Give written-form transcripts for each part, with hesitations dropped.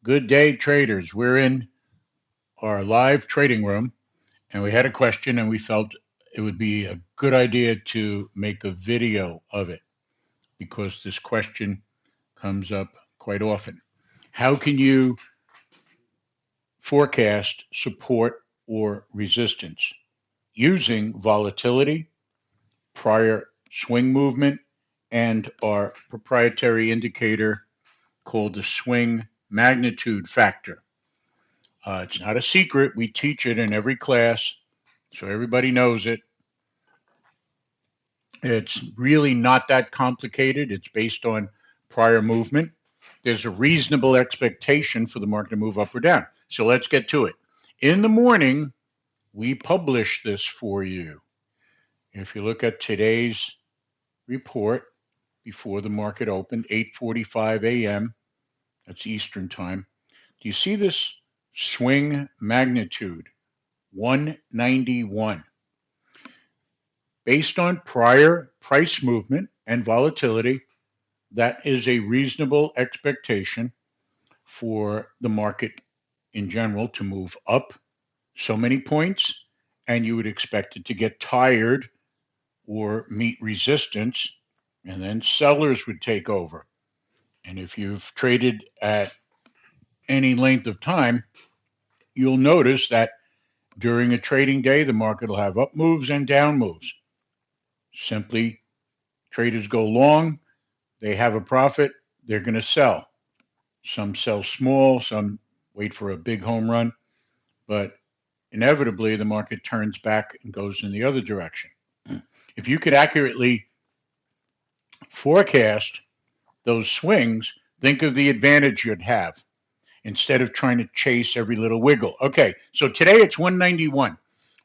Good day, traders. We're in our live trading room, and we had a question, and we felt it would be a good idea to make a video of it because this question comes up quite often. How can you forecast support or resistance using volatility, prior swing movement, and our proprietary indicator called the swing magnitude factor? It's not a secret. We teach it in every class, so everybody knows it. It's really not that complicated. It's based on prior movement. There's a reasonable expectation for the market to move up or down. So let's get to it. In the morning, we publish this for you. If you look at today's report before the market opened, 8:45 a.m., that's Eastern time. Do you see this swing magnitude? 191. Based on prior price movement and volatility, that is a reasonable expectation for the market in general to move up so many points, and you would expect it to get tired or meet resistance, and then sellers would take over. And if you've traded at any length of time, you'll notice that during a trading day, the market will have up moves and down moves. Simply, traders go long, they have a profit, they're going to sell. Some sell small, some wait for a big home run, but inevitably the market turns back and goes in the other direction. If you could accurately forecast those swings, think of the advantage you'd have instead of trying to chase every little wiggle. Okay, so today it's 191.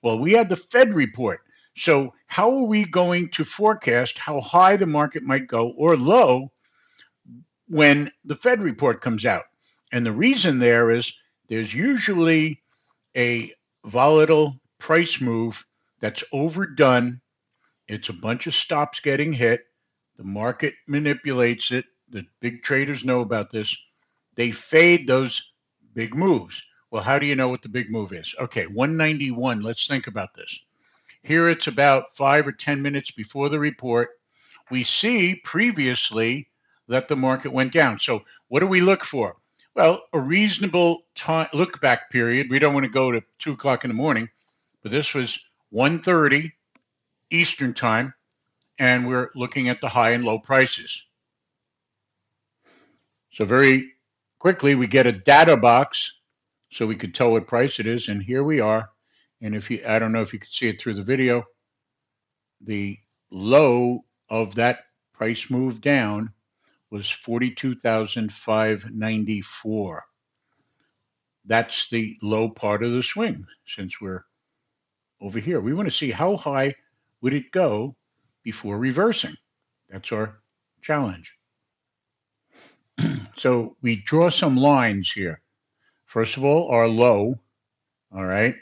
Well, we had the Fed report. So, how are we going to forecast how high the market might go or low when the Fed report comes out? And the reason there is there's usually a volatile price move that's overdone. It's a bunch of stops getting hit. The market manipulates it. The big traders know about this. They fade those big moves. Well, how do you know what the big move is? Okay, 191. Let's think about this. Here it's about 5 or 10 minutes before the report. We see previously that the market went down. So, what do we look for? Well, a reasonable time look back period. We don't want to go to 2 o'clock in the morning, but this was 1:30 Eastern time, and we're looking at the high and low prices. So very quickly, we get a data box so we could tell what price it is, and here we are. And if you, I don't know if you could see it through the video, the low of that price move down was 42,594. That's the low part of the swing since we're over here. We want to see how high would it go before reversing. That's our challenge. So we draw some lines here. First of all, our low, all right?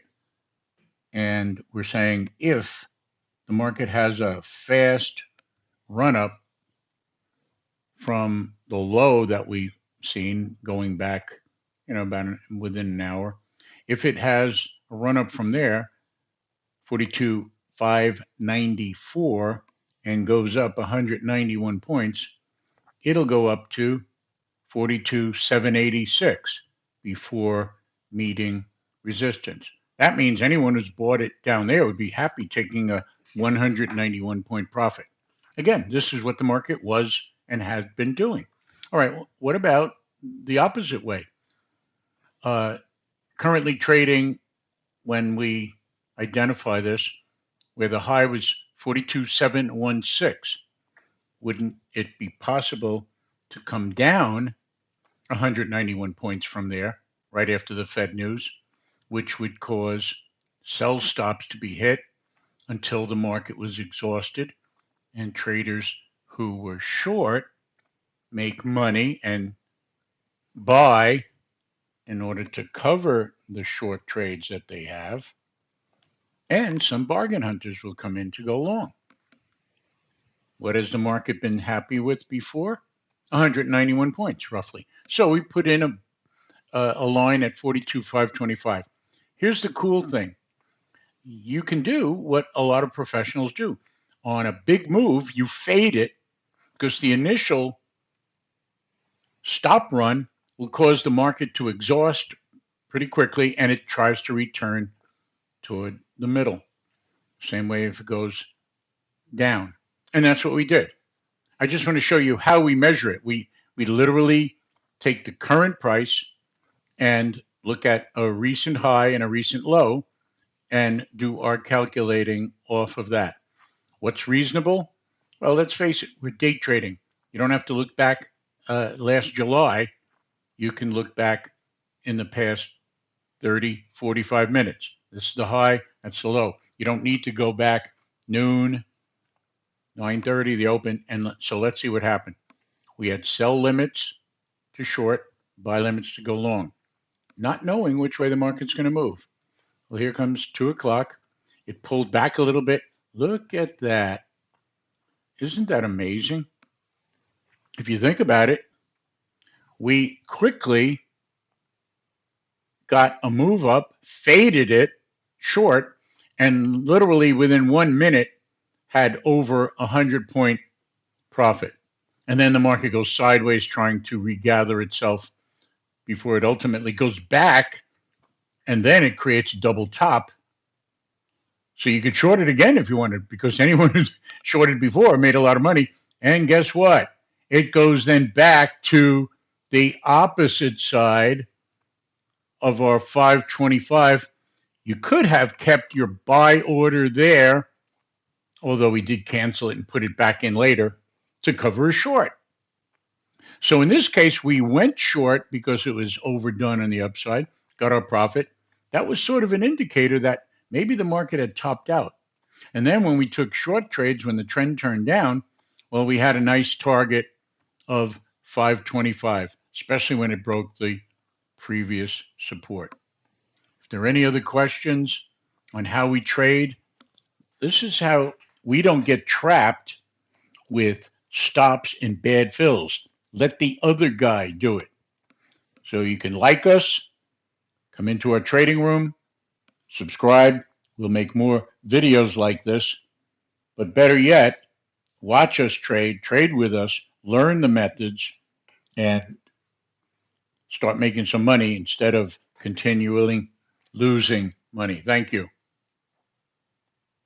And we're saying if the market has a fast run up from the low that we've seen going back, about within an hour, if it has a run up from there, 42,594, and goes up 191 points, it'll go up to 42,786 before meeting resistance. That means anyone who's bought it down there would be happy taking a 191 point profit. Again, this is what the market was and has been doing. All right, well, what about the opposite way? Uh, Currently trading when we identify this, where the high was 42,716. Wouldn't it be possible to come down 191 points from there right after the Fed news, which would cause sell stops to be hit until the market was exhausted and traders who were short make money and buy in order to cover the short trades that they have, and some bargain hunters will come in to go long. What has the market been happy with before? 191 points, roughly. So we put in a line at 42,525. Here's the cool thing. You can do what a lot of professionals do. On a big move, you fade it because the initial stop run will cause the market to exhaust pretty quickly and it tries to return toward the middle. Same way if it goes down. And that's what we did. I just want to show you how we measure it. We literally take the current price and look at a recent high and a recent low and do our calculating off of that. What's reasonable? Well, let's face it, we're day trading. You don't have to look back last July. You can look back in the past 30, 45 minutes. This is the high, that's the low. You don't need to go back noon, 9:30, the open. And so let's see what happened. We had sell limits to short, buy limits to go long, not knowing which way the market's going to move. Well, here comes 2 o'clock. It pulled back a little bit. Look at that. Isn't that amazing? If you think about it, we quickly got a move up, faded it short, and literally within 1 minute had over 100-point profit. And then the market goes sideways trying to regather itself before it ultimately goes back, and then it creates a double top. So you could short it again if you wanted, because anyone who's shorted before made a lot of money. And guess what? It goes then back to the opposite side of our 525. You could have kept your buy order there, although we did cancel it and put it back in later to cover a short. So in this case, we went short because it was overdone on the upside, got our profit. That was sort of an indicator that maybe the market had topped out. And then when we took short trades, when the trend turned down, well, we had a nice target of 525, especially when it broke the previous support. If there are any other questions on how we trade, this is how we don't get trapped with stops and bad fills. Let the other guy do it. So you can like us, come into our trading room, subscribe. We'll make more videos like this. But better yet, watch us trade with us, learn the methods, and start making some money instead of continually losing money. Thank you.